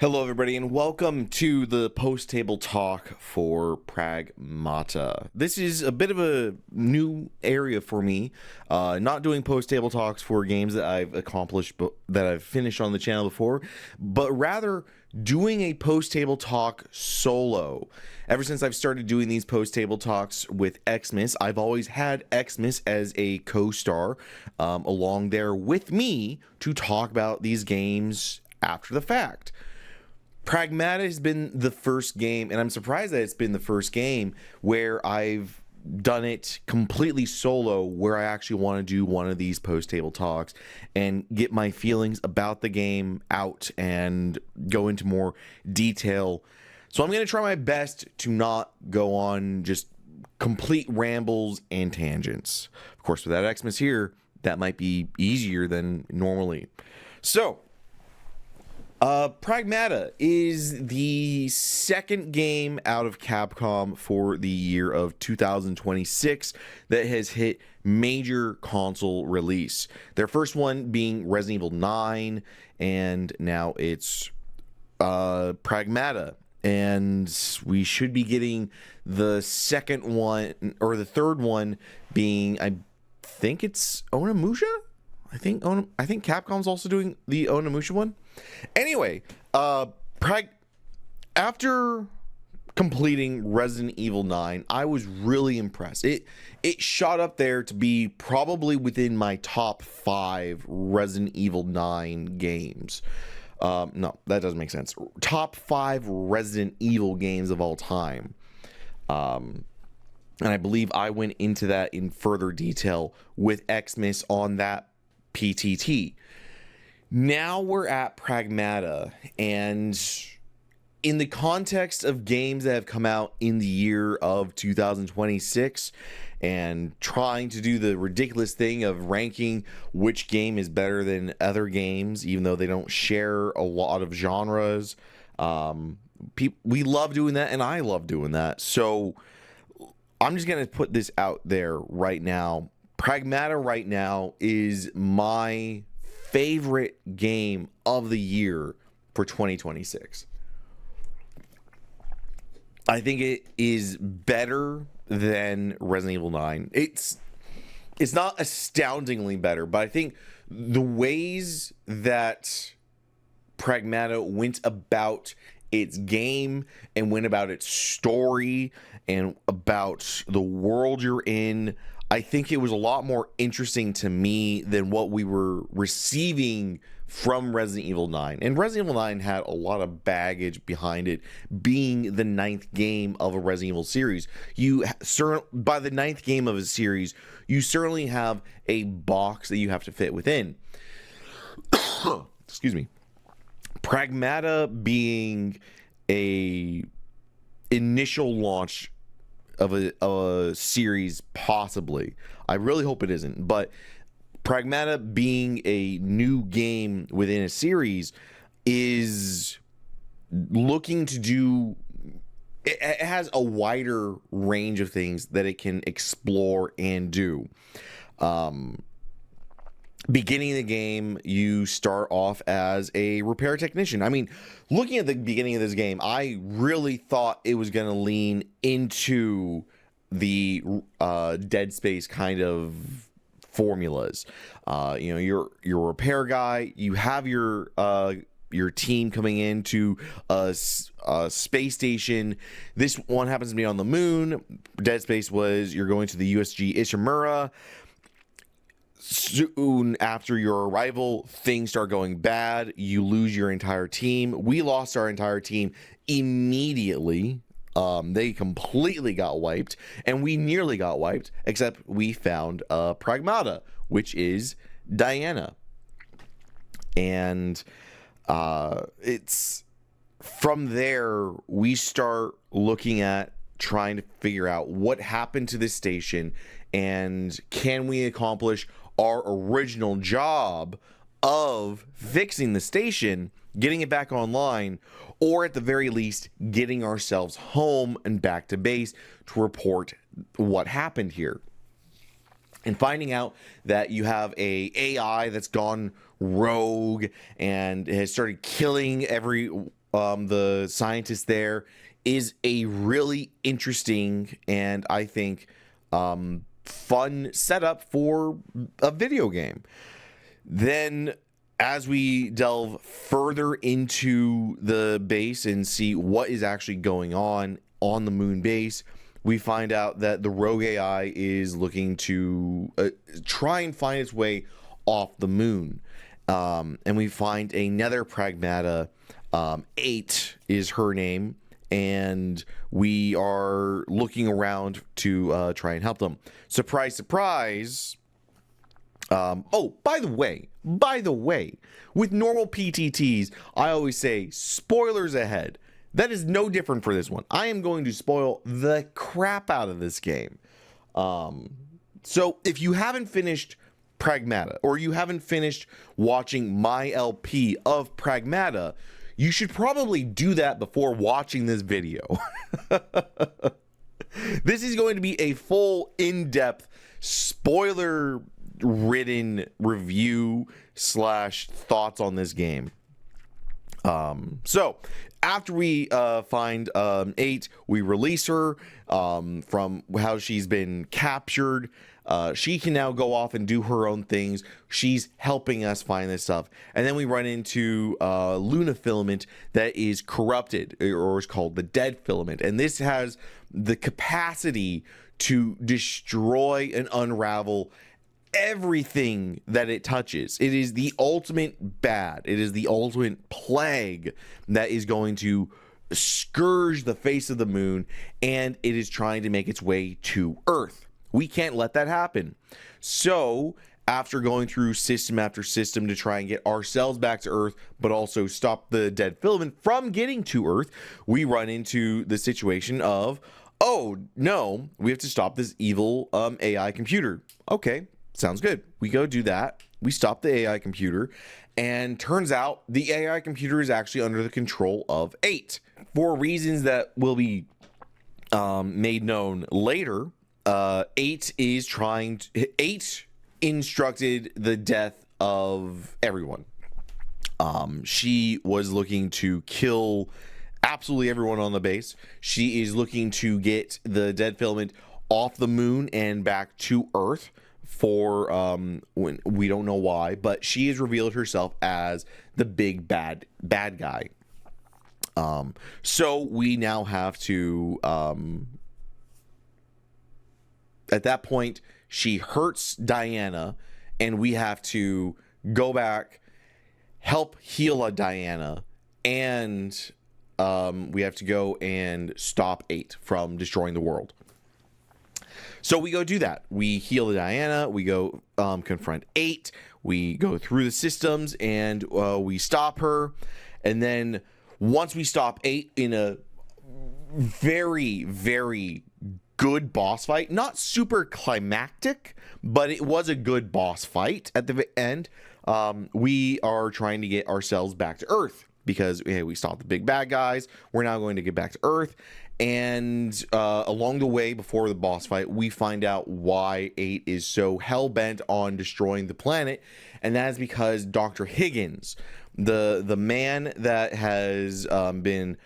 Hello everybody and welcome to the post-table talk for Pragmata. This is a bit of a new area for me, not doing post-table talks for games that I've accomplished, that I've finished on the channel before, but rather doing a post-table talk solo. Ever since I've started doing these post-table talks with Xmas, I've always had Xmas as a co-star along there with me to talk about these games after the fact. Pragmata has been the first game, and I'm surprised that it's been the first game where I've done it completely solo, where I actually want to do one of these post-table talks and get my feelings about the game out and go into more detail. So I'm going to try my best to not go on just complete rambles and tangents. Of course, with that Xmas here, that might be easier than normally. So Pragmata is the second game out of Capcom for the year of 2026 that has hit major console release. Their first one being Resident Evil 9, and now it's Pragmata. And we should be getting the second one, or the third one being, I think it's Onimusha? I think Capcom's also doing the Onimusha one. Anyway, after completing Resident Evil 9, I was really impressed. It shot up there to be probably within my top 5 Resident Evil 9 games. No, that doesn't make sense. Top 5 Resident Evil games of all time. And I believe I went into that in further detail with Xmas on that PTT. Now we're at Pragmata, and in the context of games that have come out in the year of 2026 and trying to do the ridiculous thing of ranking which game is better than other games, even though they don't share a lot of genres, we love doing that, and I love doing that. So I'm just going to put this out there right now. Pragmata right now is my favorite game of the year for 2026. I think it is better than Resident Evil 9. It's not astoundingly better, but I think the ways that Pragmata went about its game and went about its story and about the world you're in, I think it was a lot more interesting to me than what we were receiving from Resident Evil 9. And Resident Evil 9 had a lot of baggage behind it, being the 9th game of a Resident Evil series. By the 9th game of a series, you certainly have a box that you have to fit within. Excuse me. Pragmata being a initial launch of a series, possibly. I really hope it isn't, but Pragmata being a new game within a series is looking to do, it has a wider range of things that it can explore and do. Beginning of the game, you start off as a repair technician. I mean, looking at the beginning of this game, I really thought it was going to lean into the Dead Space kind of formulas. You're a repair guy. You have your team coming into a space station. This one happens to be on the moon. Dead Space was you're going to the USG Ishimura. soon after your arrival, things start going bad. You lose your entire team. We lost our entire team immediately. They completely got wiped, and we nearly got wiped, except we found Pragmata, which is Diana. And it's from there we start looking at trying to figure out what happened to this station, and can we accomplish our original job of fixing the station, getting it back online, or at the very least getting ourselves home and back to base to report what happened here. And finding out that you have a AI that's gone rogue and has started killing every the scientists there is a really interesting and I think fun setup for a video game. Then as we delve further into the base and see what is actually going on the moon base, we find out that the rogue AI is looking to try and find its way off the moon. And we find another Pragmata, 8 is her name, and we are looking around to try and help them. Surprise, surprise. Oh, by the way, with normal PTTs, I always say spoilers ahead. That is no different for this one. I am going to spoil the crap out of this game. So if you haven't finished Pragmata, or you haven't finished watching my LP of Pragmata, you should probably do that before watching this video. This is going to be a full, in-depth, spoiler-ridden review / thoughts on this game. So after we find 8, we release her from how she's been captured. She can now go off and do her own things. She's helping us find this stuff. And then we run into Luna filament that is corrupted, or is called the dead filament. And this has the capacity to destroy and unravel everything that it touches. It is the ultimate bad. It is the ultimate plague that is going to scourge the face of the moon, and it is trying to make its way to Earth. We can't let that happen. So after going through system after system to try and get ourselves back to Earth, but also stop the dead filament from getting to Earth, we run into the situation of, oh no, we have to stop this evil AI computer. Okay, sounds good. We go do that. We stop the AI computer, and turns out the AI computer is actually under the control of 8. For reasons that will be made known later, 8 instructed the death of everyone. She was looking to kill absolutely everyone on the base. She is looking to get the dead filament off the moon and back to Earth for when we don't know why, but she has revealed herself as the big bad guy. So we now have to at that point, she hurts Diana, and we have to go back, help heal Diana, and we have to go and stop 8 from destroying the world. So we go do that. We heal Diana, we go confront 8, we go through the systems, and we stop her. And then once we stop 8 in a very, very good boss fight, not super climactic, but it was a good boss fight at the end, we are trying to get ourselves back to Earth because, hey, we stopped the big bad guys. We're now going to get back to Earth, and along the way before the boss fight, we find out why 8 is so hell-bent on destroying the planet, and that is because Dr. Higgins, the man that has been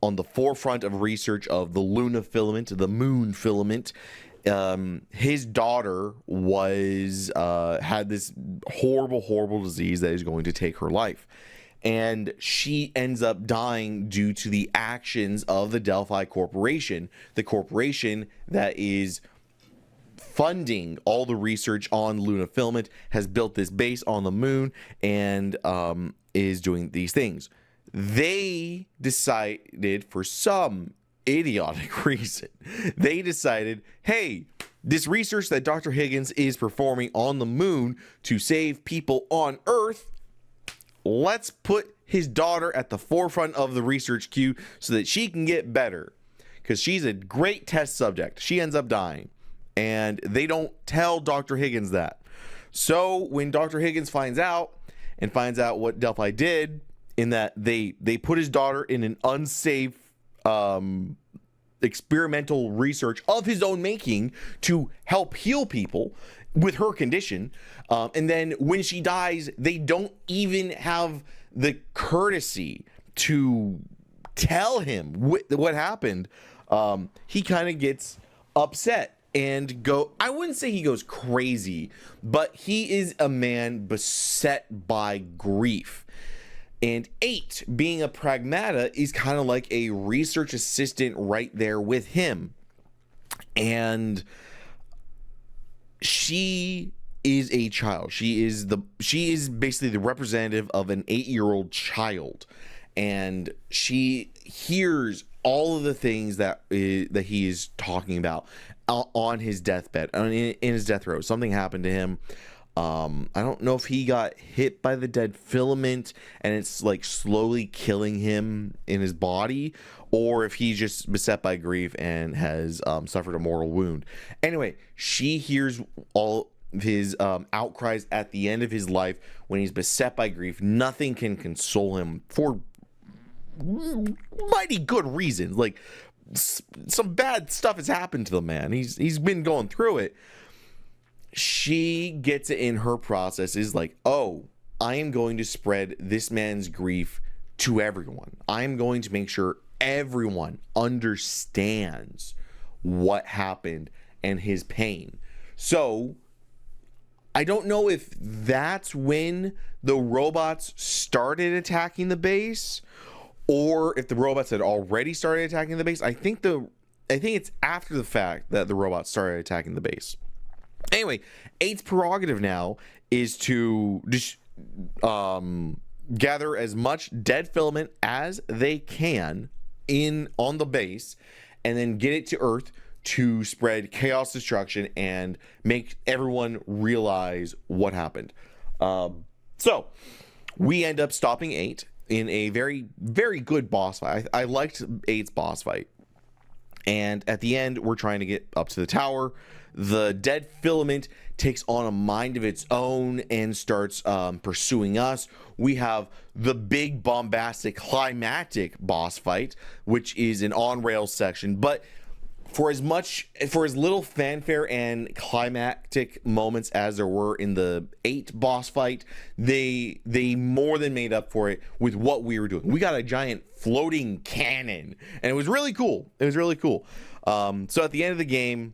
on the forefront of research of the Luna filament, the moon filament, his daughter was had this horrible disease that is going to take her life, and she ends up dying due to the actions of the Delphi Corporation, the corporation that is funding all the research on Luna filament, has built this base on the moon, and is doing these things. They decided, for some idiotic reason, they decided, hey, this research that Dr. Higgins is performing on the moon to save people on Earth, let's put his daughter at the forefront of the research queue so that she can get better, because she's a great test subject. She ends up dying, and they don't tell Dr. Higgins that. So when Dr. Higgins finds out what Delphi did, in that they put his daughter in an unsafe experimental research of his own making to help heal people with her condition, and then when she dies, they don't even have the courtesy to tell him what happened. He kind of gets upset and I wouldn't say he goes crazy, but he is a man beset by grief. And 8, being a pragmata, is kind of like a research assistant right there with him. And she is a child. She is basically the representative of an 8-year-old child. And she hears all of the things that he is talking about on his deathbed, in his death row. Something happened to him. I don't know if he got hit by the dead filament and it's like slowly killing him in his body, or if he's just beset by grief and has suffered a mortal wound. Anyway, she hears all of his outcries at the end of his life when he's beset by grief. Nothing can console him for mighty good reasons. Like, some bad stuff has happened to the man. He's been going through it. She gets it in her process, is like, oh, I am going to spread this man's grief to everyone. I am going to make sure everyone understands what happened and his pain. So I don't know if that's when the robots started attacking the base, or if the robots had already started attacking the base. I think it's after the fact that the robots started attacking the base. Anyway, 8's prerogative now is to just gather as much dead filament as they can on the base, and then get it to Earth to spread chaos, destruction, and make everyone realize what happened. So we end up stopping 8 in a very, very good boss fight. I liked 8's boss fight. And at the end, we're trying to get up to the tower. The dead filament takes on a mind of its own and starts pursuing us. We have the big, bombastic, climactic boss fight, which is an on-rails section. But for as little fanfare and climactic moments as there were in the 8 boss fight, they more than made up for it with what we were doing. We got a giant floating cannon, and it was really cool. So at the end of the game,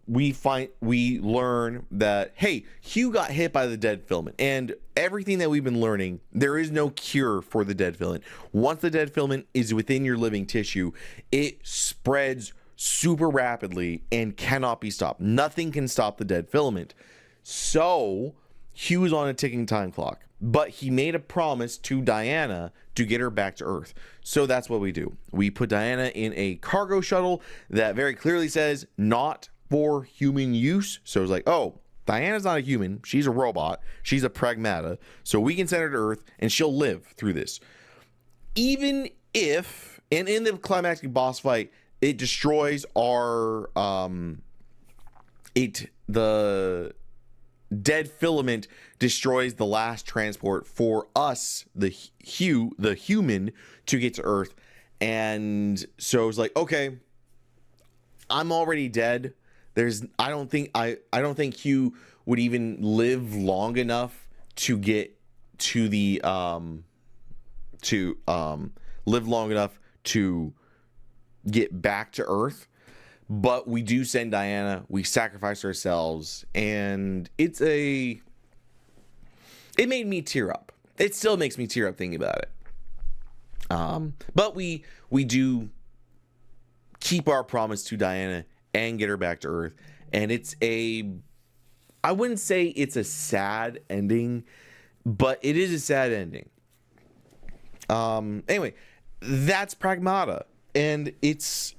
we learn that, hey, HUGH got hit by the dead filament, and everything that we've been learning, there is no cure for the dead filament. Once the dead filament is within your living tissue, it spreads super rapidly and cannot be stopped. Nothing can stop the dead filament. So HUGH is on a ticking time clock, but he made a promise to Diana to get her back to Earth. So that's what we do. We put Diana in a cargo shuttle that very clearly says not for human use. So it's like, oh, Diana's not a human. She's a robot. She's a pragmata. So we can send her to Earth and she'll live through this. Even if, and in the climactic boss fight, it destroys our, the dead filament destroys the last transport for us, the human, to get to Earth. And so it's like, okay, I'm already dead. I don't think HUGH would even live long enough to get to the live long enough to get back to Earth. But we do send Diana, we sacrifice ourselves, and it made me tear up. It still makes me tear up thinking about it. But we do keep our promise to Diana and get her back to Earth. and I wouldn't say it's a sad ending, but it is a sad ending. Anyway, that's Pragmata, and it's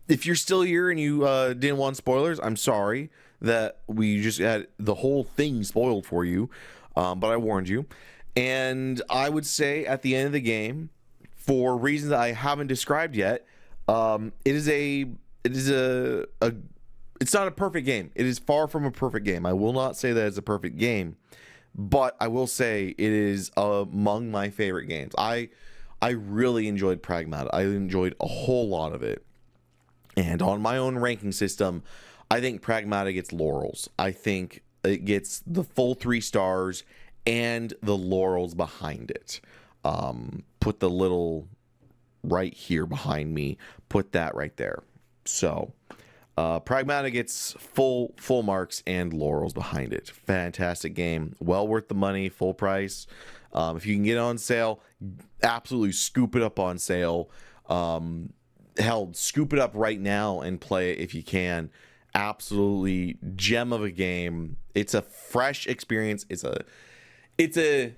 if you're still here and you didn't want spoilers, I'm sorry that we just had the whole thing spoiled for you, but I warned you. And I would say at the end of the game, for reasons I haven't described yet, it's not a perfect game. It is far from a perfect game. I will not say that it's a perfect game, but I will say it is among my favorite games. I really enjoyed Pragmata. I enjoyed a whole lot of it. And on my own ranking system, I think Pragmata gets laurels. I think it gets the full 3 stars and the laurels behind it. Put the little right here behind me. Put that right there. So Pragmata gets full marks and laurels behind it. Fantastic game. Well worth the money. Full price. If you can get it on sale, absolutely scoop it up on sale. Hell, scoop it up right now and play it if you can. Absolutely gem of a game. It's a fresh experience. It's a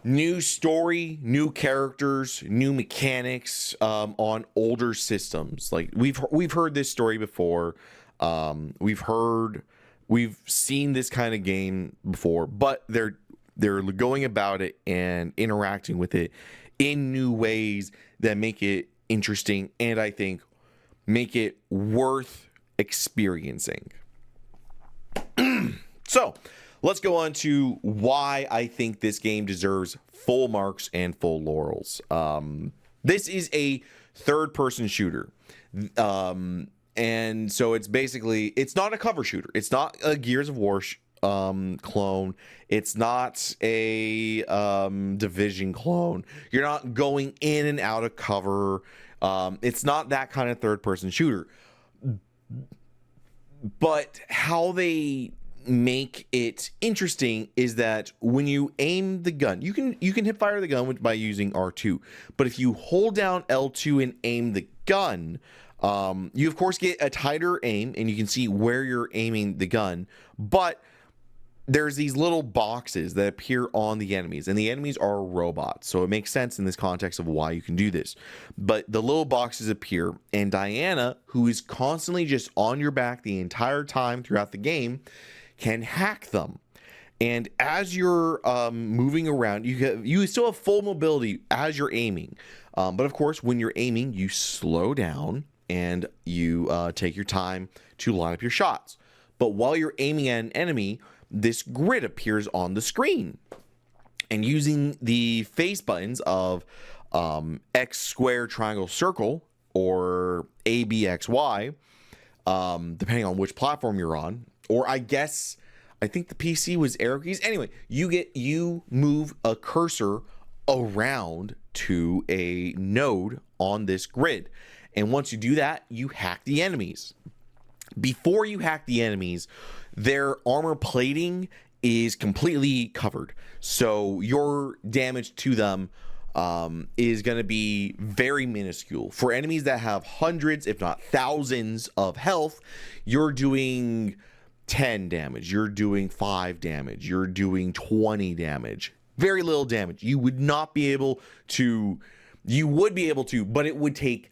new story, new characters, new mechanics on older systems. Like we've heard this story before. We've seen this kind of game before, but they're going about it and interacting with it in new ways that make it interesting, and I think make it worth experiencing. So let's go on to why I think this game deserves full marks and full laurels. This is a third-person shooter, and so it's not a cover shooter. It's not a Gears of War clone. It's not a Division clone. You're not going in and out of cover. It's not that kind of third-person shooter. But how they make it interesting is that when you aim the gun, you can hip fire the gun by using R2. But if you hold down L2 and aim the gun, you of course get a tighter aim, and you can see where you're aiming the gun. But there's these little boxes that appear on the enemies, and the enemies are robots. So it makes sense in this context of why you can do this. But the little boxes appear, and Diana, who is constantly just on your back the entire time throughout the game, can hack them. And as you're moving around, you still have full mobility as you're aiming. But of course, when you're aiming, you slow down and you take your time to line up your shots. But while you're aiming at an enemy, this grid appears on the screen, and using the face buttons of X, square, triangle, circle, or A, B, X, Y, depending on which platform you're on, or I think the PC was arrow keys. Anyway, you move a cursor around to a node on this grid, and once you do that, you hack the enemies. Before you hack the enemies, their armor plating is completely covered, so your damage to them is going to be very minuscule. For enemies that have hundreds, if not thousands of health, you're doing 10 damage, you're doing 5 damage, you're doing 20 damage. Very little damage. You would be able to, but it would take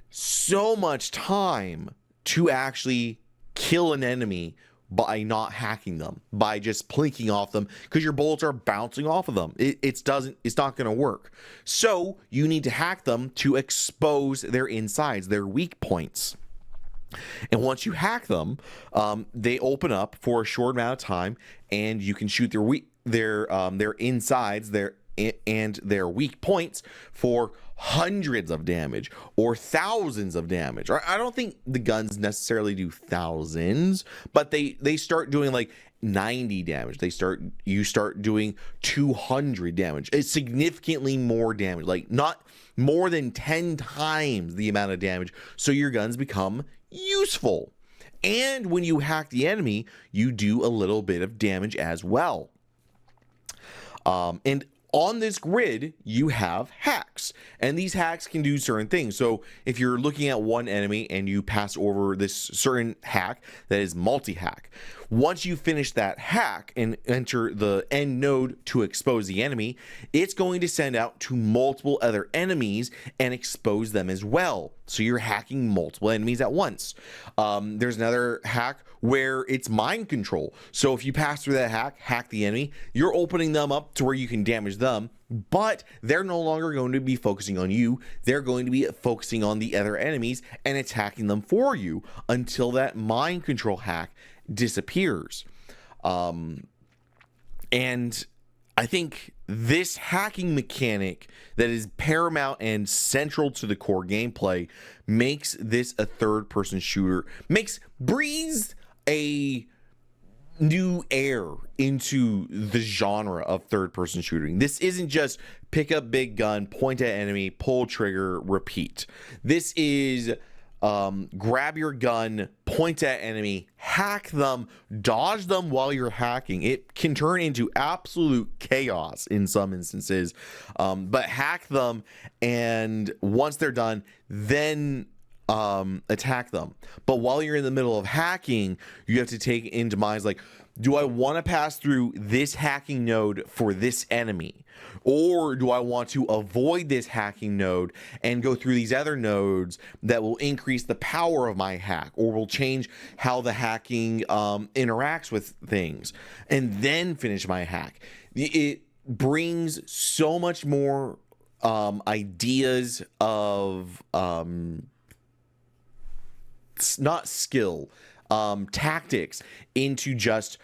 so much time to actually kill an enemy by not hacking them, by just plinking off them, because your bullets are bouncing off of them. It's not going to work. So you need to hack them to expose their insides, their weak points. And once you hack them, they open up for a short amount of time, and you can shoot their insides, their weak points for hundreds of damage or thousands of damage. I don't think the guns necessarily do thousands, but they start doing like 90 damage. You start doing 200 damage. It's significantly more damage, like not more than 10 times the amount of damage. So your guns become useful. And when you hack the enemy, you do a little bit of damage as well. And on this grid, you have hacks. hacks, and these hacks can do certain things. So if you're looking at one enemy and you pass over this certain hack that is multi-hack, once you finish that hack and enter the end node to expose the enemy, it's going to send out to multiple other enemies and expose them as well. So you're hacking multiple enemies at once. There's another hack where it's mind control. So if you pass through that hack the enemy, you're opening them up to where you can damage them, but they're no longer going to be focusing on you. They're going to be focusing on the other enemies and attacking them for you until that mind control hack disappears. And I think this hacking mechanic that is paramount and central to the core gameplay makes this a third-person shooter, breathes a new air into the genre of third-person shooting. This isn't just pick up big gun, point at enemy, pull trigger, repeat. This is grab your gun, point at enemy, hack them, dodge them while you're hacking. It can turn into absolute chaos in some instances, but hack them, and once they're done, then attack them. But while you're in the middle of hacking, you have to take into mind, like, do I want to pass through this hacking node for this enemy? Or do I want to avoid this hacking node and go through these other nodes that will increase the power of my hack, or will change how the hacking interacts with things, and then finish my hack? It brings so much more ideas of not skill, tactics into just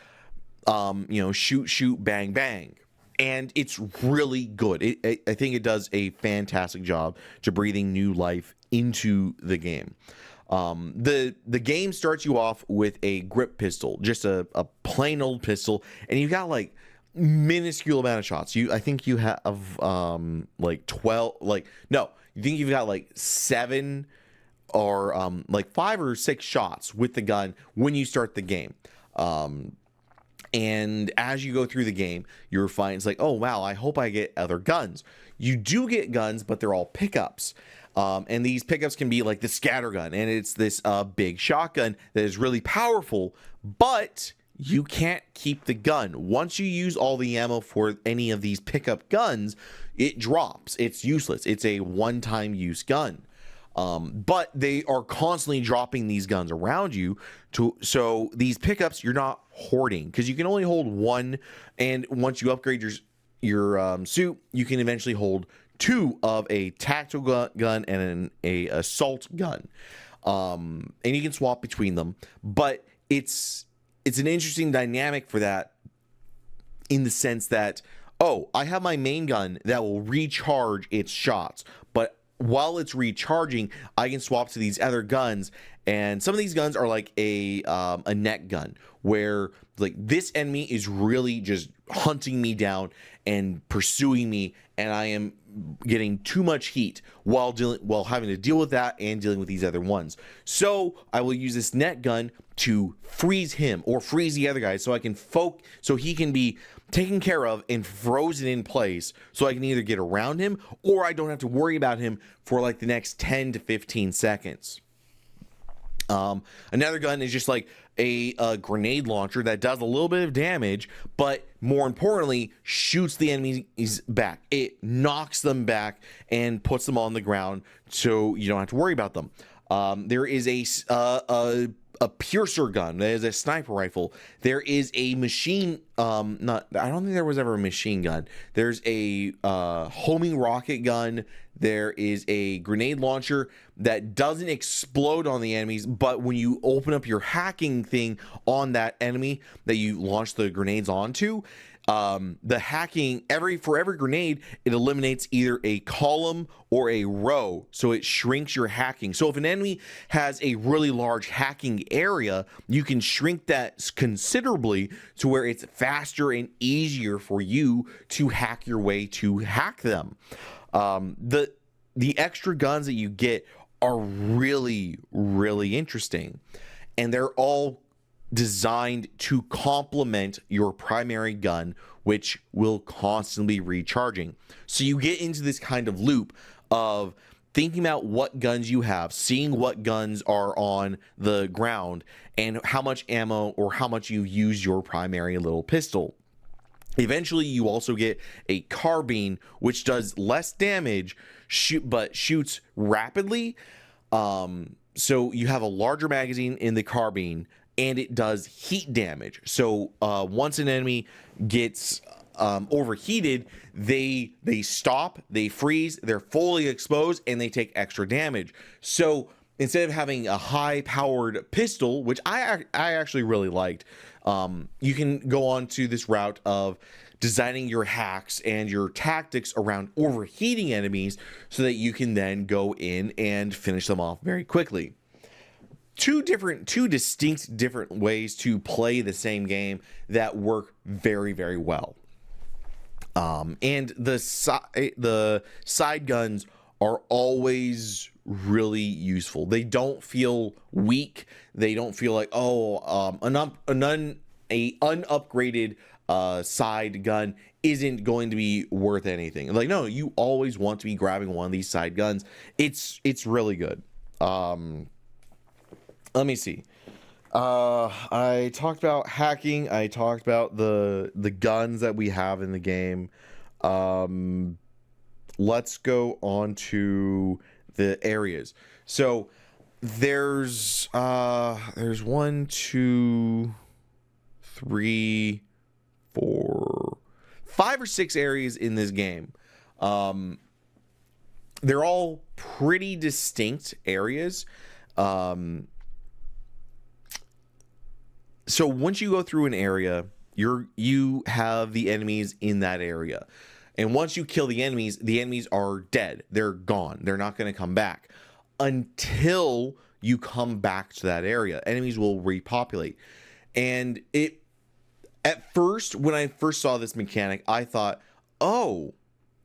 shoot bang bang, and it's really good. I think it does a fantastic job to breathing new life into the game. The game starts you off with a grip pistol, just a plain old pistol, and you've got like minuscule amount of shots. I think you have like 12, you think you've got like 7 or like 5 or 6 shots with the gun when you start the game. And as you go through the game, you're finding, it's like, oh wow, I hope I get other guns. You do get guns, but they're all pickups. And these pickups can be like the scatter gun, and it's this big shotgun that is really powerful, but you can't keep the gun. Once you use all the ammo for any of these pickup guns, it drops. It's useless. It's a one-time use gun. But they are constantly dropping these guns around you, so these pickups you're not hoarding, because you can only hold one, and once you upgrade your suit, you can eventually hold 2 of a tactical gun and a assault gun, and you can swap between them. But it's an interesting dynamic for that, in the sense that, oh, I have my main gun that will recharge its shots, but while it's recharging, I can swap to these other guns, and some of these guns are like a net gun, where like this enemy is really just hunting me down and pursuing me, and I am getting too much heat while having to deal with that and dealing with these other ones. So I will use this net gun to freeze him or freeze the other guy, so I can so he can be taken care of and frozen in place, so I can either get around him or I don't have to worry about him for like the next 10 to 15 seconds. Another gun is just like a grenade launcher that does a little bit of damage, but more importantly, shoots the enemies back. It knocks them back and puts them on the ground, so you don't have to worry about them. There is a piercer gun. There is a sniper rifle. There is a machine. I don't think there was ever a machine gun. There's a homing rocket gun. There is a grenade launcher that doesn't explode on the enemies, but when you open up your hacking thing on that enemy that you launch the grenades onto, the hacking, for every grenade, it eliminates either a column or a row, so it shrinks your hacking. So if an enemy has a really large hacking area, you can shrink that considerably to where it's faster and easier for you to hack your way to hack them. The extra guns that you get are really, really interesting, and they're all designed to complement your primary gun, which will constantly be recharging. So you get into this kind of loop of thinking about what guns you have, seeing what guns are on the ground, and how much ammo or how much you use your primary little pistol. Eventually, you also get a carbine, which does less damage, but shoots rapidly. So you have a larger magazine in the carbine, and it does heat damage. So once an enemy gets overheated, they stop, they freeze, they're fully exposed, and they take extra damage. So instead of having a high-powered pistol, which I actually really liked, you can go on to this route of designing your hacks and your tactics around overheating enemies so that you can then go in and finish them off very quickly. Two distinct different ways to play the same game that work very, very well. And the side guns are always really useful. They don't feel weak. They don't feel like, an unupgraded side gun isn't going to be worth anything. Like, no, you always want to be grabbing one of these side guns. It's really good. Let me see. I talked about hacking. I talked about the guns that we have in the game. Let's go on to the areas. So there's 1, 2, 3, 4, 5 or 6 areas in this game. They're all pretty distinct areas. So once you go through an area, you have the enemies in that area. And once you kill the enemies are dead. They're gone. They're not going to come back until you come back to that area. Enemies will repopulate. And at first, when I first saw this mechanic, I thought, oh,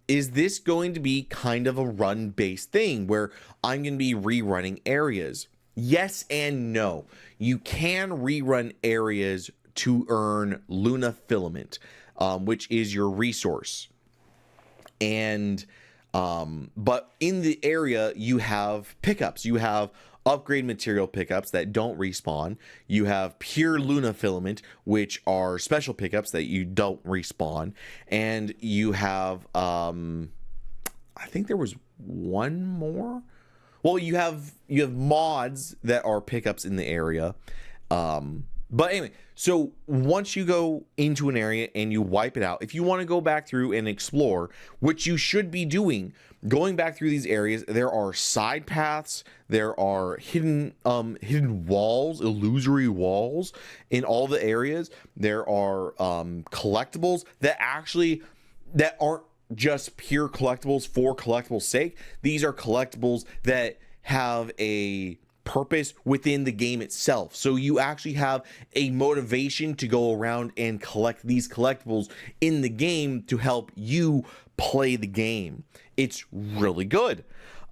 is this going to be kind of a run-based thing where I'm going to be rerunning areas? Yes and no. You can rerun areas to earn Luna filament, which is your resource. And but in the area you have pickups. You have upgrade material pickups that don't respawn. You have pure Luna filament, which are special pickups that you don't respawn. And you have I think there was one more. Well, you have mods that are pickups in the area. But anyway, so once you go into an area and you wipe it out, if you want to go back through and explore, which you should be doing, going back through these areas, there are side paths, there are hidden walls, illusory walls in all the areas. There are collectibles that aren't just pure collectibles for collectibles' sake. These are collectibles that have a purpose within the game itself. So you actually have a motivation to go around and collect these collectibles in the game to help you play the game. It's really good.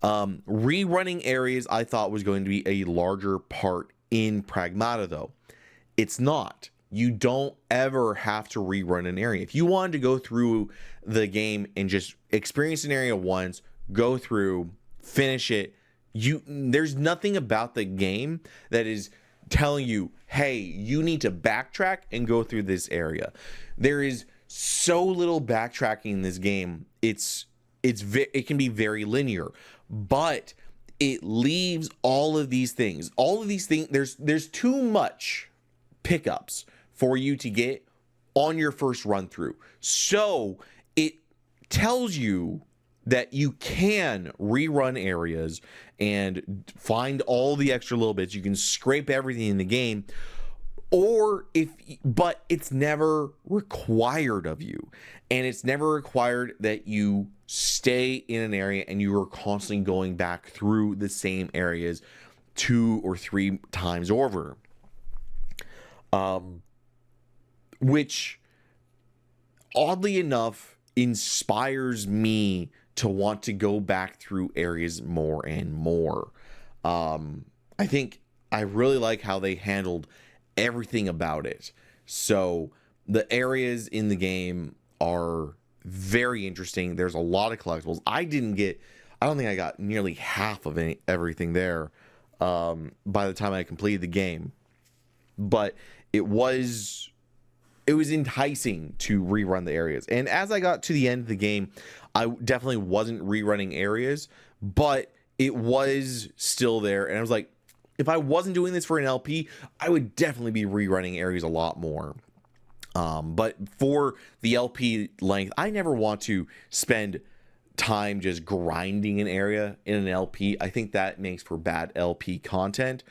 Rerunning areas I thought was going to be a larger part in Pragmata, though. It's not. You don't ever have to rerun an area. If you wanted to go through the game and just experience an area once, go through, finish it, there's nothing about the game that is telling you, hey, you need to backtrack and go through this area. There is so little backtracking in this game. It can be very linear, but it leaves all of these things. There's too much pickups for you to get on your first run through. So it tells you that you can rerun areas and find all the extra little bits. You can scrape everything in the game, but it's never required of you. And it's never required that you stay in an area and you are constantly going back through the same areas 2 or 3 times over. Which oddly enough inspires me to want to go back through areas more and more. I think I really like how they handled everything about it. So the areas in the game are very interesting. There's a lot of collectibles. I don't think I got nearly half of everything there by the time I completed the game. But it was enticing to rerun the areas. And as I got to the end of the game, I definitely wasn't rerunning areas, but it was still there. And I was like, if I wasn't doing this for an LP, I would definitely be rerunning areas a lot more. But for the LP length, I never want to spend time just grinding an area in an LP. I think that makes for bad LP content.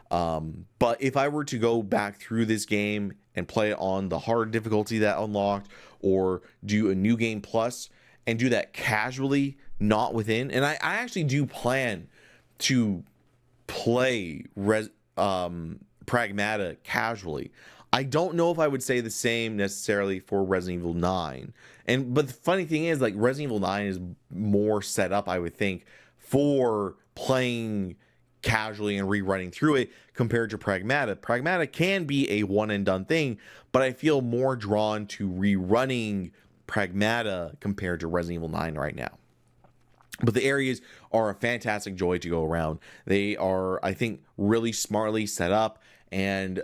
But if I were to go back through this game and play it on the hard difficulty that unlocked, or do a new game plus and do that casually, not within, and I actually do plan to play Pragmata casually. I don't know if I would say the same necessarily for Resident Evil 9. But the funny thing is, like, Resident Evil 9 is more set up, I would think, for playing casually and rerunning through it compared to Pragmata. Pragmata can be a one and done thing, but I feel more drawn to rerunning Pragmata compared to Resident Evil 9 right now. But the areas are a fantastic joy to go around. They are, I think, really smartly set up and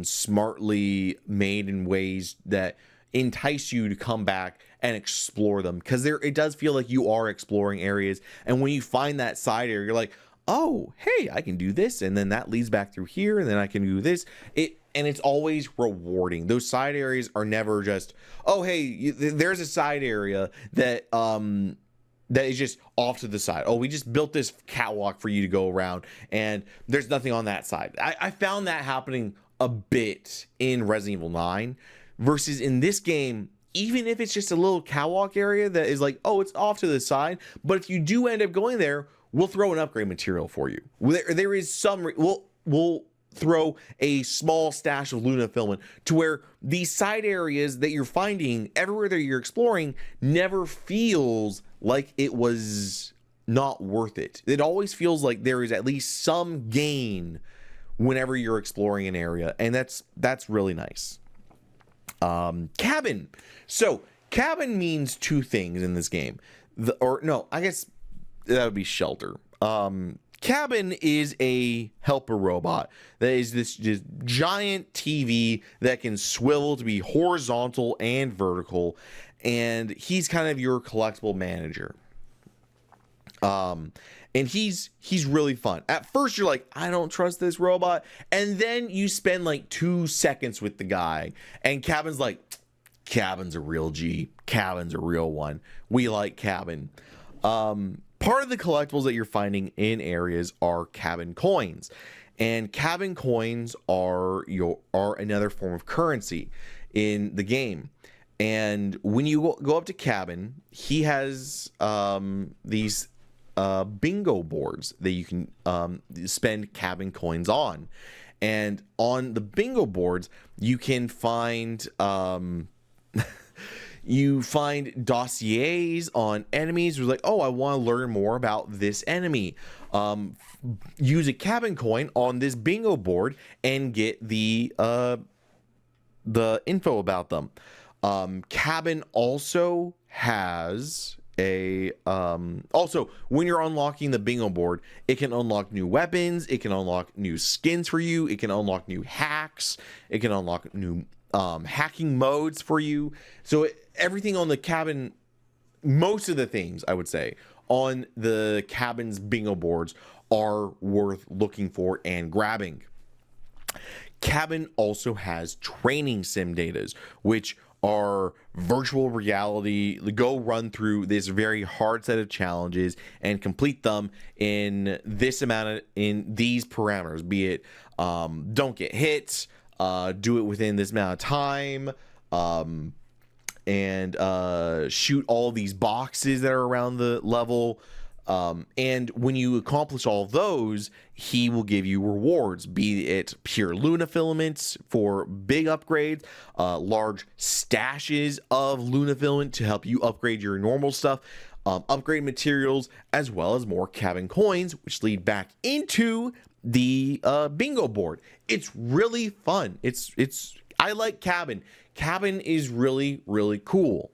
smartly made in ways that entice you to come back and explore them, because it does feel like you are exploring areas. And when you find that side area, you're like, oh, hey, I can do this, and then that leads back through here, and then I can do this. And it's always rewarding. Those side areas are never just, oh, hey, there's a side area that is just off to the side. Oh, we just built this catwalk for you to go around, and there's nothing on that side. I found that happening a bit in Resident Evil 9, versus in this game, even if it's just a little catwalk area that is like, oh, it's off to the side, but if you do end up going there, we'll throw an upgrade material for you. There is some, we'll throw a small stash of Luna filament to where these side areas that you're finding everywhere that you're exploring never feels like it was not worth it. It always feels like there is at least some gain whenever you're exploring an area, and that's really nice. Cabin. So cabin means two things in this game. I guess that would be shelter. Cabin is a helper robot that is this just giant TV that can swivel to be horizontal and vertical, and he's kind of your collectible manager. And he's really fun. At first you're like, I don't trust this robot, and then you spend like 2 seconds with the guy, and Cabin's like, Cabin's a real G. Cabin's a real one. We like Cabin. Part of the collectibles that you're finding in areas are cabin coins, and cabin coins are another form of currency in the game. And when you go up to Cabin, he has these bingo boards that you can spend cabin coins on, and on the bingo boards you can find you find dossiers on enemies. Who's like, oh, I want to learn more about this enemy. Use a cabin coin on this bingo board and get the info about them. Cabin also has also, when you're unlocking the bingo board, it can unlock new weapons, it can unlock new skins for you, it can unlock new hacks, it can unlock new hacking modes for you. So everything on the cabin, most of the things I would say on the cabin's bingo boards are worth looking for and grabbing. Cabin also has training sim datas, which are virtual reality. Go run through this very hard set of challenges and complete them in these parameters, be it don't get hit, do it within this amount of time, and shoot all these boxes that are around the level. And when you accomplish all those, he will give you rewards, be it pure Luna filaments for big upgrades, large stashes of Luna filament to help you upgrade your normal stuff, upgrade materials, as well as more cabin coins, which lead back into the bingo board. It's really fun. I like cabin. Cabin is really, really cool.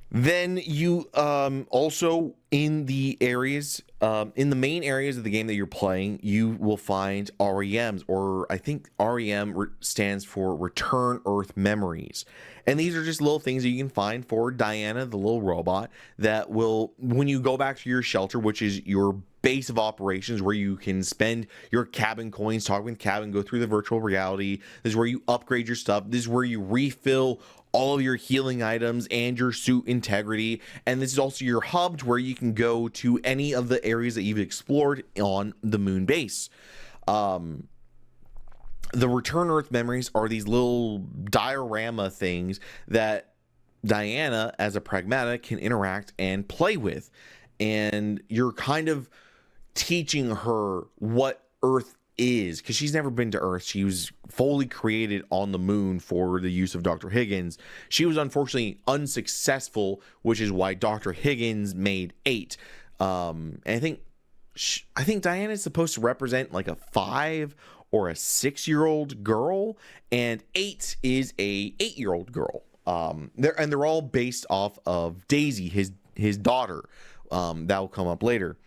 Then you also in the areas, in the main areas of the game that you're playing, you will find REMs, or I think REM stands for Return Earth Memories. And these are just little things that you can find for Diana, the little robot, that will, when you go back to your shelter, which is your base of operations, where you can spend your cabin coins, talk with cabin, go through the virtual reality. This is where you upgrade your stuff. This is where you refill all of your healing items and your suit integrity. And this is also your hub, to where you can go to any of the areas that you've explored on the moon base. The Return Earth Memories are these little diorama things that Diana, as a Pragmata, can interact and play with. And you're kind of teaching her what Earth is, because she's never been to Earth. She was fully created on the moon for the use of Dr. Higgins. She was unfortunately unsuccessful, which is why Dr. Higgins made 8. And I think Diana is supposed to represent like a 5 or a 6-year-old girl, and 8 is a 8-year-old girl. They're all based off of Daisy, his daughter. That will come up later.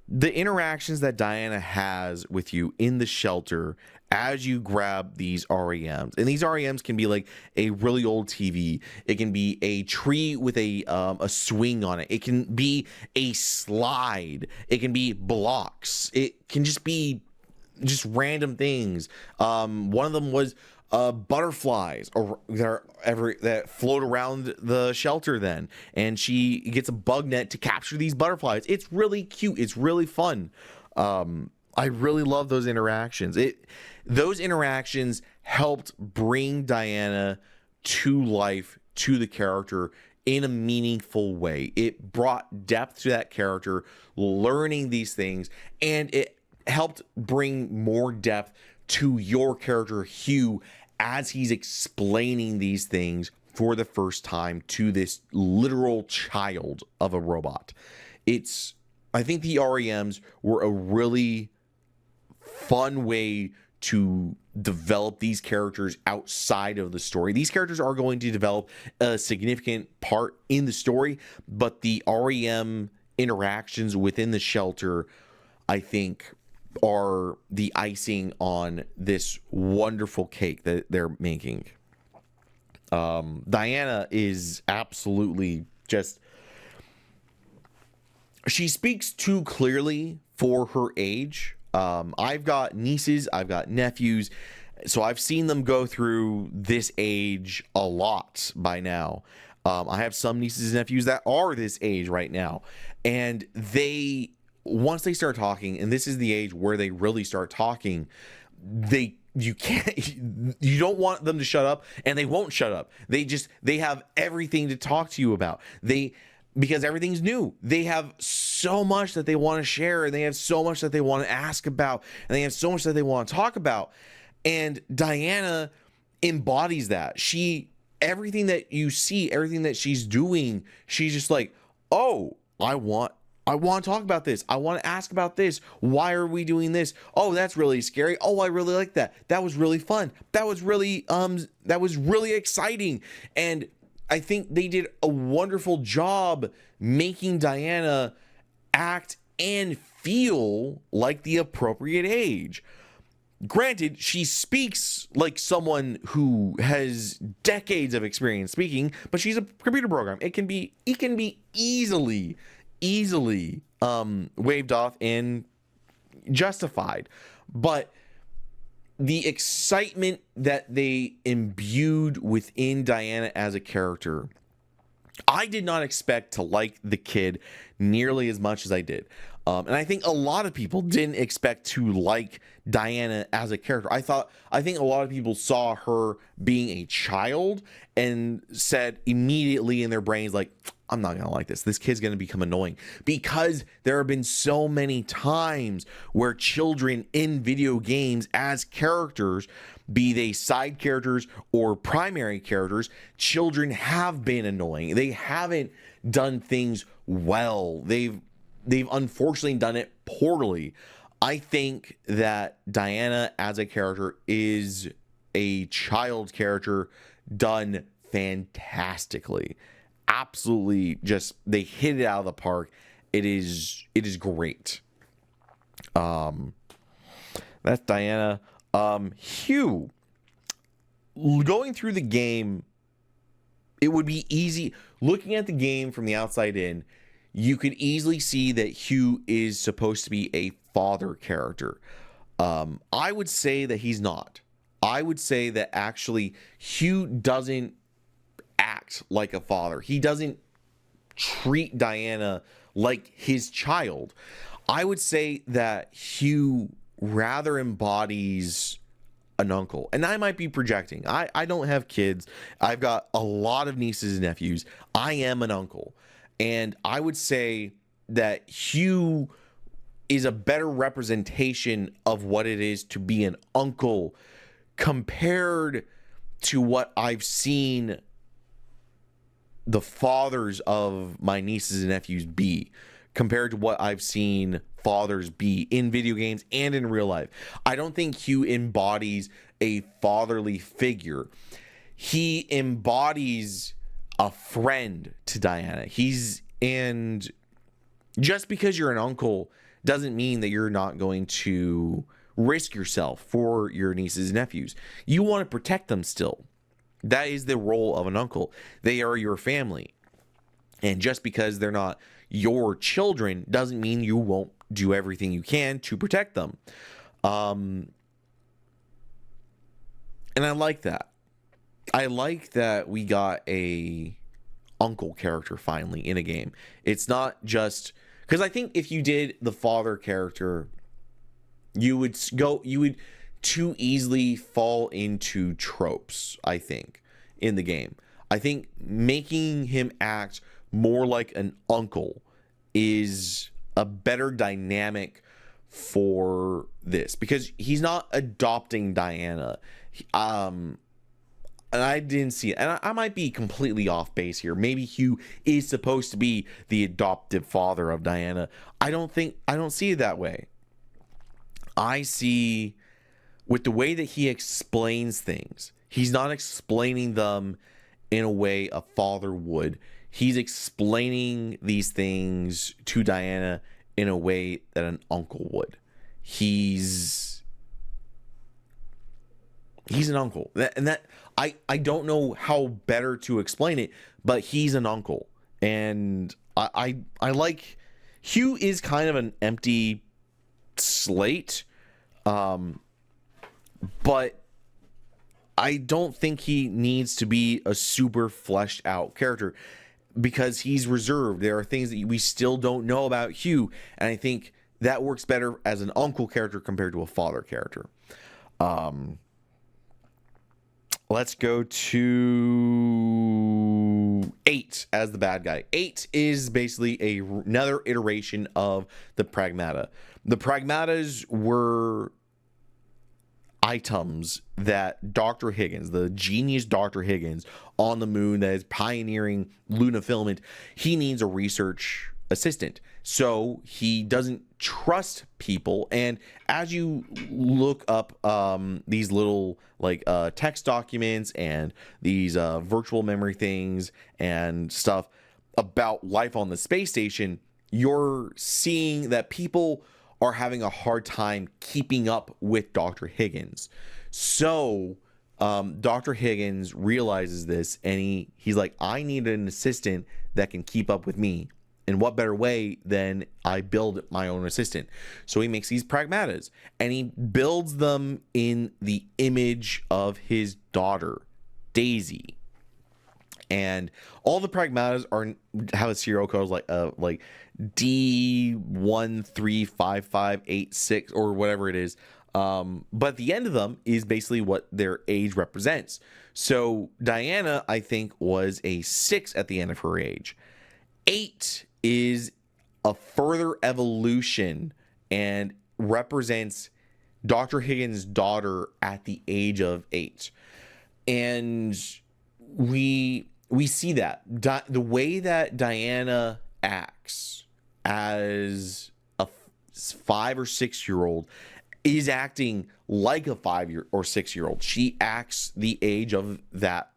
The interactions that Diana has with you in the shelter as you grab these REMs, and these REMs can be like a really old TV. It can be a tree with a swing on it. It can be a slide. It can be blocks. It can just be just random things. One of them was butterflies that float around the shelter then, and she gets a bug net to capture these butterflies. It's really cute. It's really fun. I really love those interactions. Those interactions helped bring Diana to life, to the character, in a meaningful way. It brought depth to that character, learning these things, and it helped bring more depth to your character, HUGH, as he's explaining these things for the first time to this literal child of a robot. I think the REMs were a really fun way to develop these characters outside of the story. These characters are going to develop a significant part in the story, but the REM interactions within the shelter, I think, are the icing on this wonderful cake that they're making. Diana is absolutely just, she speaks too clearly for her age. I've got nieces, I've got nephews, so I've seen them go through this age a lot by now. I have some nieces and nephews that are this age right now, and once they start talking, and this is the age where they really start talking, you don't want them to shut up, and they won't shut up. They have everything to talk to you about. Because everything's new. They have so much that they want to share, and they have so much that they want to ask about, and they have so much that they want to talk about. And Diana embodies that. Everything that you see, everything that she's doing, she's just like, oh, I want to talk about this. I want to ask about this. Why are we doing this? Oh, that's really scary. Oh, I really like that. That was really fun. That was really exciting. And I think they did a wonderful job making Diana act and feel like the appropriate age. Granted, she speaks like someone who has decades of experience speaking, but she's a computer program. It can be easily waved off and justified. But the excitement that they imbued within Diana as a character, I did not expect to like the kid nearly as much as I did. And I think a lot of people didn't expect to like Diana as a character. I think a lot of people saw her being a child and said immediately in their brains, like, I'm not going to like this. This kid's going to become annoying, because there have been so many times where children in video games as characters be they side characters or primary characters, children have been annoying. They haven't done things well. They've unfortunately done it poorly. I think that Diana as a character is a child character done fantastically. Absolutely, just they hit it out of the park. It is great. That's Diana. Hugh, going through the game, it would be easy looking at the game from the outside in. You could easily see that Hugh is supposed to be a father character. I would say that he's not. I would say that actually Hugh doesn't act like a father. He doesn't treat Diana like his child. I would say that Hugh rather embodies an uncle. And I might be projecting. I don't have kids. I've got a lot of nieces and nephews. I am an uncle. And I would say that Hugh is a better representation of what it is to be an uncle compared to what I've seen the fathers of my nieces and nephews be, compared to what I've seen fathers be in video games and in real life. I don't think Hugh embodies a fatherly figure. He embodies a friend to Diana. And just because you're an uncle doesn't mean that you're not going to risk yourself for your nieces and nephews. You want to protect them still. That is the role of an uncle. They are your family. And just because they're not your children doesn't mean you won't do everything you can to protect them. And I like that. I like that we got a uncle character finally in a game. It's not just because I think if you did the father character, you would too easily fall into tropes, I think, in the game. I think making him act more like an uncle is a better dynamic for this, because he's not adopting Diana. And I didn't see it. And I might be completely off base here. Maybe Hugh is supposed to be the adoptive father of Diana. I don't see it that way. I see, with the way that he explains things, he's not explaining them in a way a father would. He's explaining these things to Diana in a way that an uncle would. He's an uncle. I don't know how better to explain it, but he's an uncle. And I like, Hugh is kind of an empty slate. But I don't think he needs to be a super fleshed out character, because he's reserved. There are things that we still don't know about Hugh, and I think that works better as an uncle character compared to a father character. Let's go to 8 as the bad guy. 8 is basically another iteration of the Pragmata. The Pragmatas were items that Dr. Higgins, the genius Dr. Higgins on the moon that is pioneering Luna filament, he needs a research assistant. So he doesn't trust people. And as you look up these little text documents and these virtual memory things and stuff about life on the space station, you're seeing that people are having a hard time keeping up with Dr. Higgins. So Dr. Higgins realizes this, and he's like, I need an assistant that can keep up with me. And what better way than I build my own assistant? So he makes these Pragmatas, and he builds them in the image of his daughter, Daisy. And all the Pragmatas have a serial code like D135586 or whatever it is. But the end of them is basically what their age represents. So Diana, I think, was a 6 at the end of her age. 8 is a further evolution and represents Dr. Higgins' daughter at the age of 8. And we see that the way that Diana acts as a 5 or 6-year-old is acting like a 5 or 6-year-old. She acts the age of that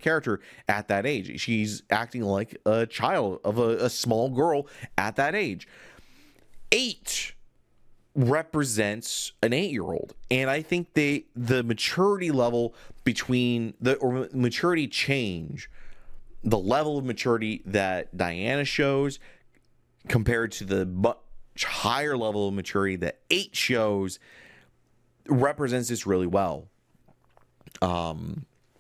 character at that age. She's acting like a child of a small girl at that age. 8 represents an 8-year-old, and I think the maturity level between or maturity change, the level of maturity that Diana shows compared to the much higher level of maturity that 8 shows, represents this really well.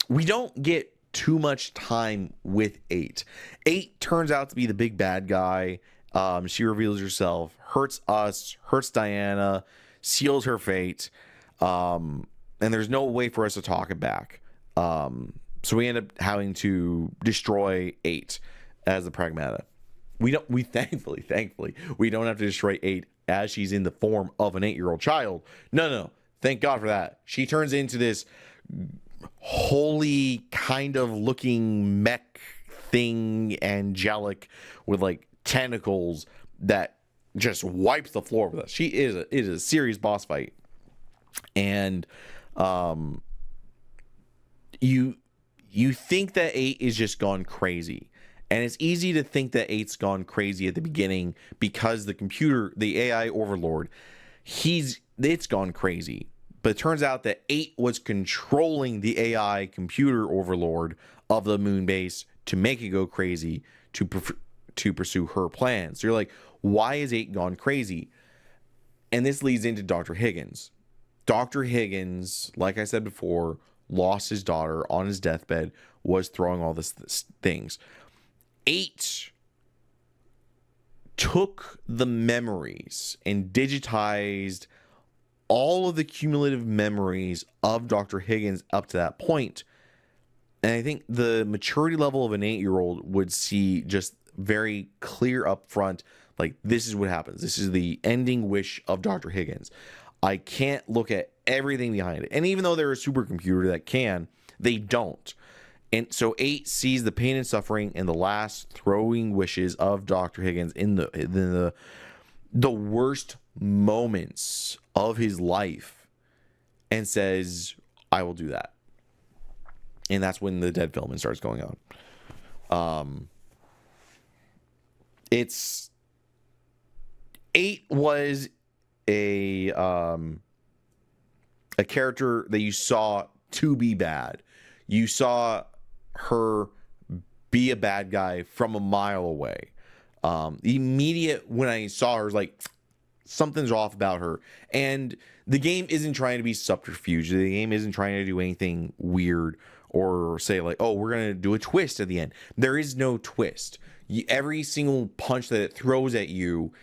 We don't get too much time with 8. 8 turns out to be the big bad guy. She reveals herself, hurts us, hurts Diana, seals her fate, and there's no way for us to talk it back. So we end up having to destroy 8 as the Pragmata. We thankfully, we don't have to destroy 8 as she's in the form of an 8-year-old child. No. Thank God for that. She turns into this holy kind of looking mech thing, angelic, with like tentacles that just wipes the floor with us. It is a serious boss fight. And you think that 8 is just gone crazy. And it's easy to think that 8's gone crazy at the beginning because the AI overlord, it's gone crazy. But it turns out that 8 was controlling the AI computer overlord of the moon base to make it go crazy, to pursue her plans. So you're like, why is 8 gone crazy? And this leads into Dr. Higgins. Dr. Higgins, like I said before, lost his daughter on his deathbed, was throwing all this things. 8 took the memories and digitized all of the cumulative memories of Dr. Higgins up to that point. And I think the maturity level of an 8-year-old would see just very clear up front, like, this is what happens. This is the ending wish of Dr. Higgins. I can't look at everything behind it. And even though they're a supercomputer that can, they don't. And so 8 sees the pain and suffering and the last throwing wishes of Dr. Higgins in the worst moments of his life and says, I will do that. And that's when the dead filament starts going on. It's 8 was a character that you saw to be bad. You saw her be a bad guy from a mile away. Immediate when I saw her, I was like, something's off about her. And the game isn't trying to be subterfuge. The game isn't trying to do anything weird or say like, oh, we're going to do a twist at the end. There is no twist. Every single punch that it throws at you,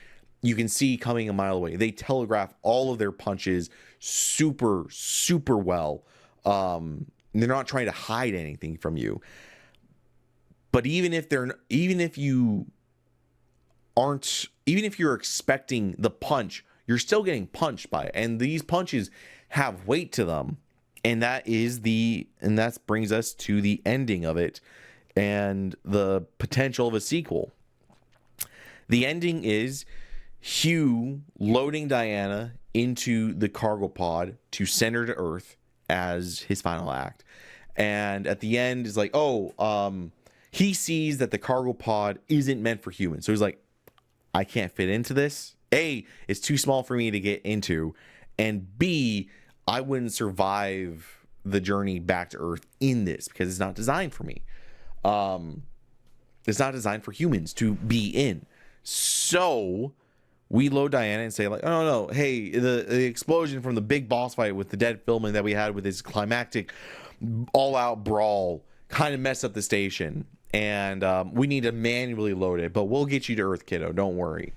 you can see coming a mile away. They telegraph all of their punches super, super well. They're not trying to hide anything from you. But even if you're expecting the punch, you're still getting punched by it. And these punches have weight to them. And that brings us to the ending of it and the potential of a sequel. The ending is HUGH loading Diana into the cargo pod to send her to Earth as his final act. And at the end is like, he sees that the cargo pod isn't meant for humans. So he's like, I can't fit into this. A, it's too small for me to get into. And B, I wouldn't survive the journey back to Earth in this because it's not designed for me. It's not designed for humans to be in. So we load Diana and say like, oh no, hey, the explosion from the big boss fight with the dead filament that we had with this climactic all-out brawl kind of messed up the station. And we need to manually load it, but we'll get you to Earth, kiddo. Don't worry.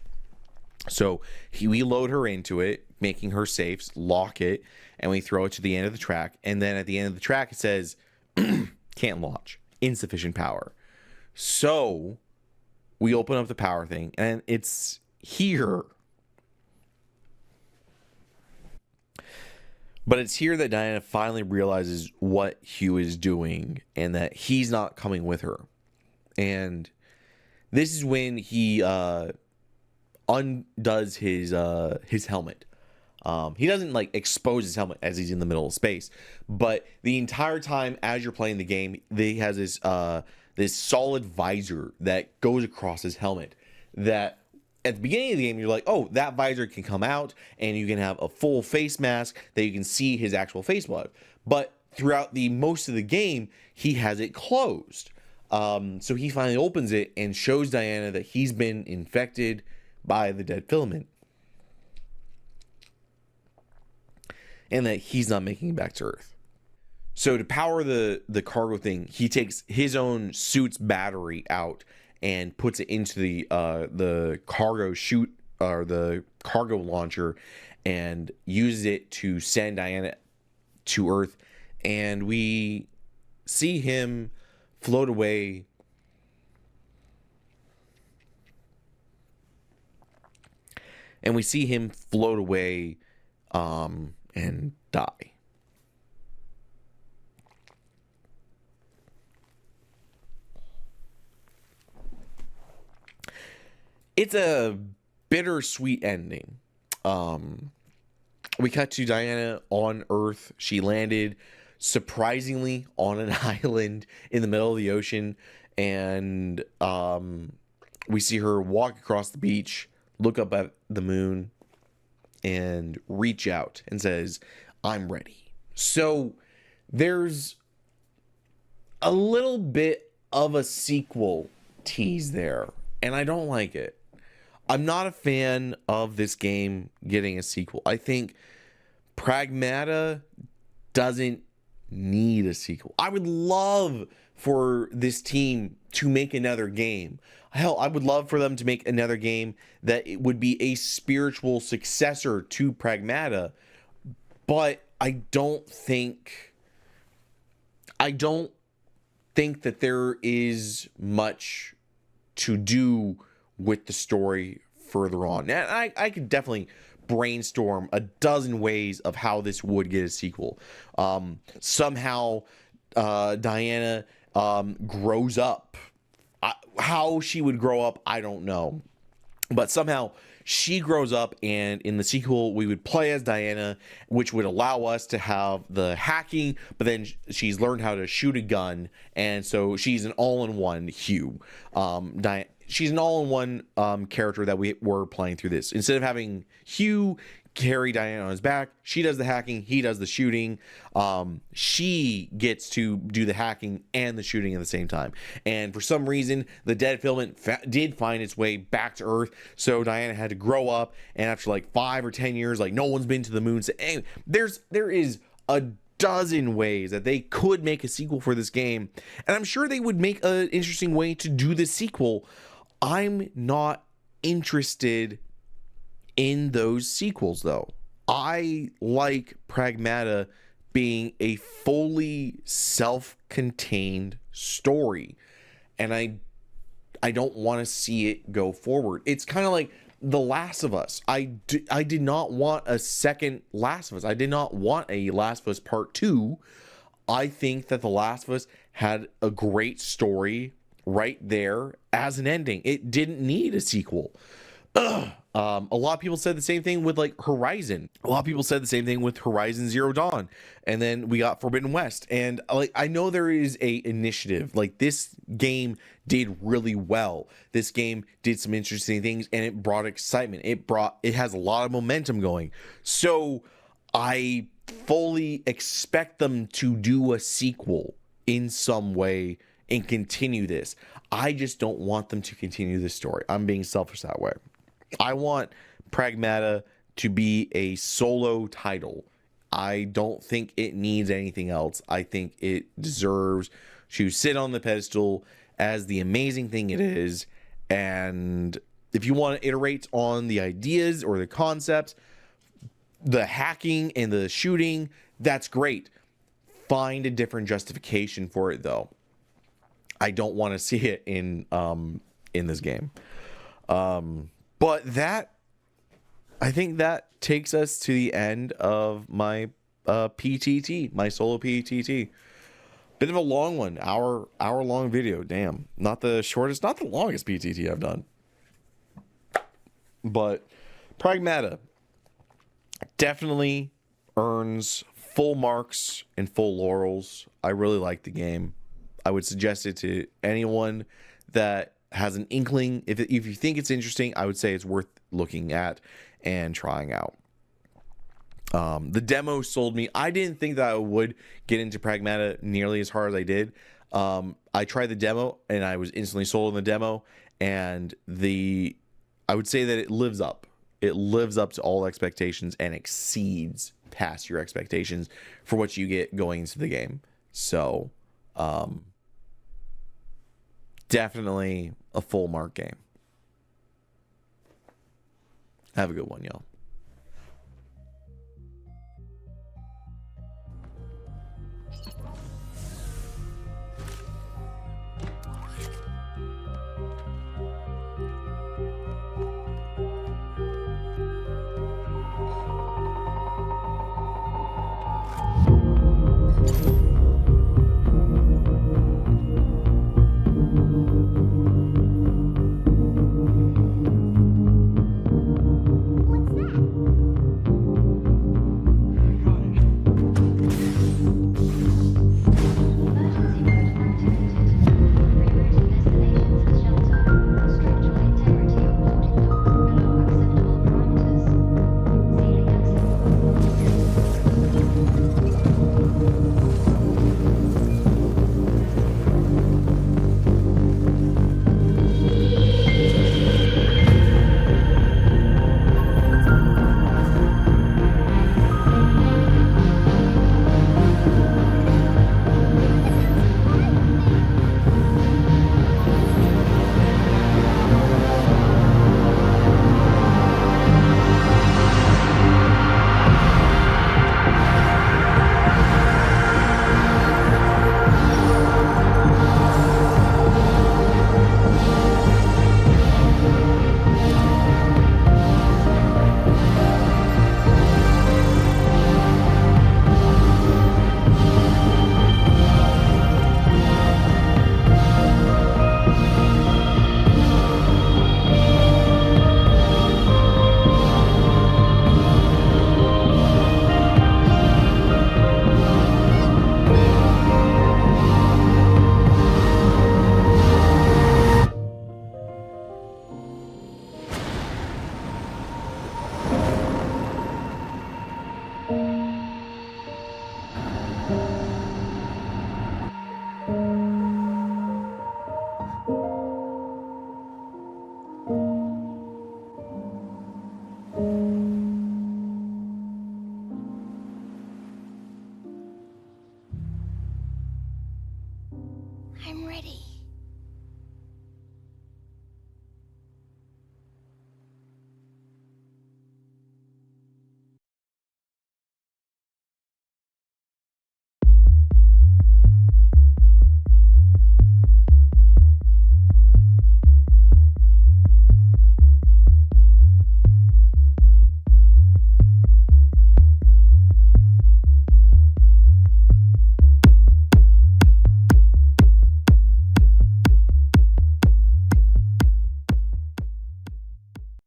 So we load her into it, making her safe, lock it, and we throw it to the end of the track. And then at the end of the track, it says, can't launch, insufficient power. So we open up the power thing, and it's here But it's here that Diana finally realizes what Hugh is doing and that he's not coming with her. And this is when he undoes his helmet. He doesn't like expose his helmet as he's in the middle of space, but the entire time as you're playing the game, he has this solid visor that goes across his helmet that at the beginning of the game, you're like, oh, that visor can come out and you can have a full face mask that you can see his actual face blood. But throughout the most of the game, he has it closed. So he finally opens it and shows Diana that he's been infected by the dead filament. And that he's not making it back to Earth. So to power the cargo thing, he takes his own suit's battery out and puts it into the cargo chute or the cargo launcher and uses it to send Diana to Earth. And we see him float away. And we see him float away and die. It's a bittersweet ending. We cut to Diana on Earth. She landed surprisingly on an island in the middle of the ocean, and we see her walk across the beach, look up at the moon, and reach out and says, I'm ready. So there's a little bit of a sequel tease there, and I don't like it. I'm not a fan of this game getting a sequel. I think Pragmata doesn't need a sequel. I would love for this team to make another game. Hell, I would love for them to make another game that it would be a spiritual successor to Pragmata, but I don't think that there is much to do with the story further on. And I could definitely brainstorm a dozen ways of how this would get a sequel. Somehow Diana grows up. How she would grow up, I don't know. But somehow she grows up, and in the sequel, we would play as Diana, which would allow us to have the hacking, but then she's learned how to shoot a gun, and so she's an all-in-one Hugh. She's an all-in-one character that we were playing through this. Instead of having Hugh carry Diana on his back, she does the hacking, he does the shooting. She gets to do the hacking and the shooting at the same time. And for some reason, the dead filament did find its way back to Earth, so Diana had to grow up, and after like 5 or 10 years, like no one's been to the moon. So anyway, there is a dozen ways that they could make a sequel for this game, and I'm sure they would make an interesting way to do the sequel. I'm not interested in those sequels, though. I like Pragmata being a fully self-contained story, and I don't want to see it go forward. It's kind of like The Last of Us. I did not want a second Last of Us. I did not want a Last of Us Part 2. I think that The Last of Us had a great story right there as an ending. It didn't need a sequel. A lot of people said the same thing with like Horizon. A lot of people said the same thing with Horizon Zero Dawn, and then we got Forbidden West. And like, I know there is a initiative. Like, this game did really well. This game did some interesting things, and it brought excitement. It has a lot of momentum going. So I fully expect them to do a sequel in some way and continue this. I just don't want them to continue this story. I'm being selfish that way. I want Pragmata to be a solo title. I don't think it needs anything else. I think it deserves to sit on the pedestal as the amazing thing it is. And if you want to iterate on the ideas or the concepts, the hacking and the shooting, that's great. Find a different justification for it, though. I don't want to see it in this game. But I think that takes us to the end of my PTT, my solo PTT. Bit of a long one, hour long video. Damn, not the shortest, not the longest PTT I've done. But Pragmata definitely earns full marks and full laurels. I really like the game. I would suggest it to anyone that has an inkling. If you think it's interesting, I would say it's worth looking at and trying out. The demo sold me. I didn't think that I would get into Pragmata nearly as hard as I did. I tried the demo and I was instantly sold on the demo, and I would say that it lives up. It lives up to all expectations and exceeds past your expectations for what you get going into the game. So, definitely a full mark game. Have a good one, y'all. I'm ready.